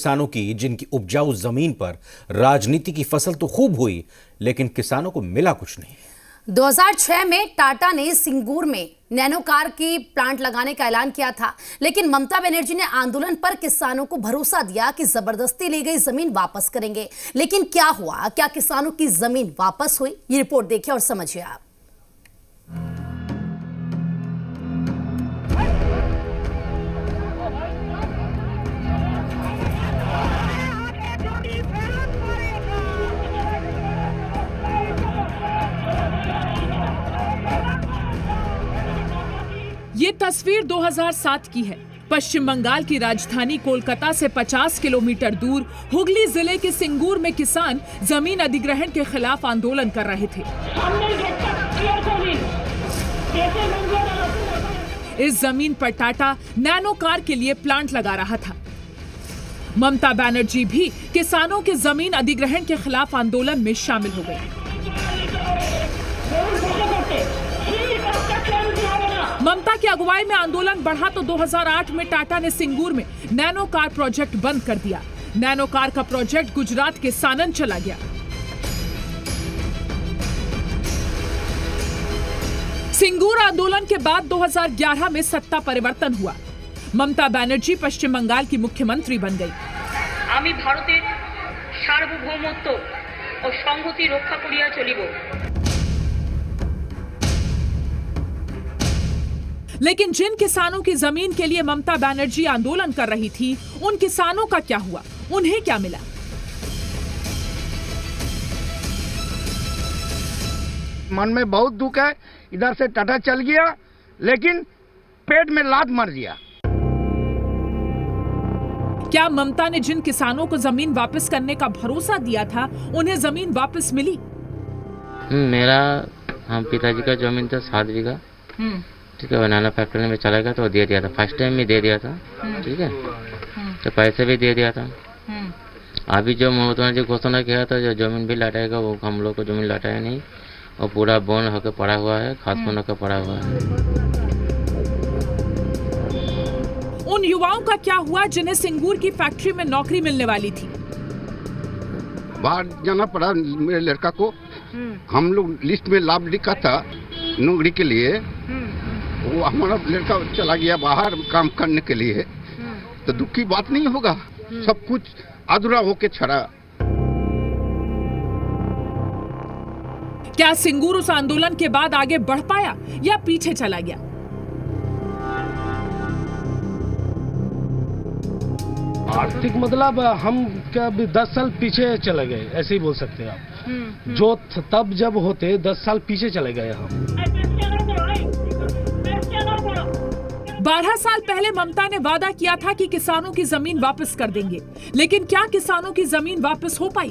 किसानों की, जिनकी उपजाऊ जमीन पर राजनीति की फसल तो खूब हुई, लेकिन किसानों को मिला कुछ नहीं। 2006 में टाटा ने सिंगूर में नैनो कार की प्लांट लगाने का ऐलान किया था, लेकिन ममता बनर्जी ने आंदोलन पर किसानों को भरोसा दिया कि जबरदस्ती ली गई जमीन वापस करेंगे। लेकिन क्या हुआ? क्या किसानों की जमीन वापस हुई? ये रिपोर्ट देखिए और समझिए आप। ये तस्वीर 2007 की है। पश्चिम बंगाल की राजधानी कोलकाता से 50 किलोमीटर दूर हुगली जिले के सिंगूर में किसान जमीन अधिग्रहण के खिलाफ आंदोलन कर रहे थे। इस जमीन पर टाटा नैनो कार के लिए प्लांट लगा रहा था। ममता बनर्जी भी किसानों के जमीन अधिग्रहण के खिलाफ आंदोलन में शामिल हो गई। ममता की अगुवाई में आंदोलन बढ़ा तो 2008 में टाटा ने सिंगूर में नैनो कार प्रोजेक्ट बंद कर दिया। नैनो कार का प्रोजेक्ट गुजरात के सानंद चला गया। सिंगूर आंदोलन के बाद 2011 में सत्ता परिवर्तन हुआ। ममता बनर्जी पश्चिम बंगाल की मुख्यमंत्री बन गई। आमी भारतेर सार्वभौमत्व और संहति रक्षा करिया चलिब। लेकिन जिन किसानों की जमीन के लिए ममता बनर्जी आंदोलन कर रही थी, उन किसानों का क्या हुआ? उन्हें क्या मिला? मन में बहुत दुख है। इधर से टाटा चल गया, लेकिन पेट में लात मार दिया। क्या ममता ने जिन किसानों को जमीन वापस करने का भरोसा दिया था, उन्हें जमीन वापस मिली? मेरा पिताजी का जमीन था 7 बीघा। ठीक है, बनाना फैक्ट्री में चला गया तो दे दिया था। फर्स्ट टाइम में दे दिया था। ठीक है, तो पैसे भी दे दिया था। अभी जो ममता बनर्जी घोषणा किया था जो जमीन भी लौटाएगा, वो हम लोग को जमीन लौटाया नहीं और पूरा बोन होकर पड़ा हुआ है, खास बोन होकर पड़ा हुआ है। उन युवाओं का क्या हुआ जिन्हें सिंगूर की फैक्ट्री में नौकरी मिलने वाली थी? बाहर जाना पड़ा मेरे लड़का को। हम लोग लिस्ट में लाभ लिखा था नौकरी के लिए, वो हमारा लड़का चला गया बाहर काम करने के लिए। तो दुख की बात नहीं होगा? सब कुछ अधूरा होके छड़ा। क्या सिंगूर उस आंदोलन के बाद आगे बढ़ पाया या पीछे चला गया? आर्थिक मतलब हम क्या 10 साल पीछे चले गए, ऐसे ही बोल सकते हैं आप। जो तब जब होते 10 साल पीछे चले गए हम। 12 साल पहले ममता ने वादा किया था कि किसानों की जमीन वापस कर देंगे, लेकिन क्या किसानों की जमीन वापस हो पाई?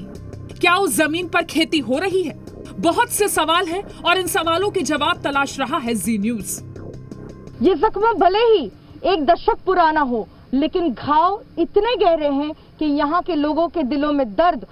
क्या उस जमीन पर खेती हो रही है? बहुत से सवाल हैं और इन सवालों के जवाब तलाश रहा है जी न्यूज। ये जख्म भले ही 1 दशक पुराना हो, लेकिन घाव इतने गहरे हैं कि यहाँ के लोगों के दिलों में दर्द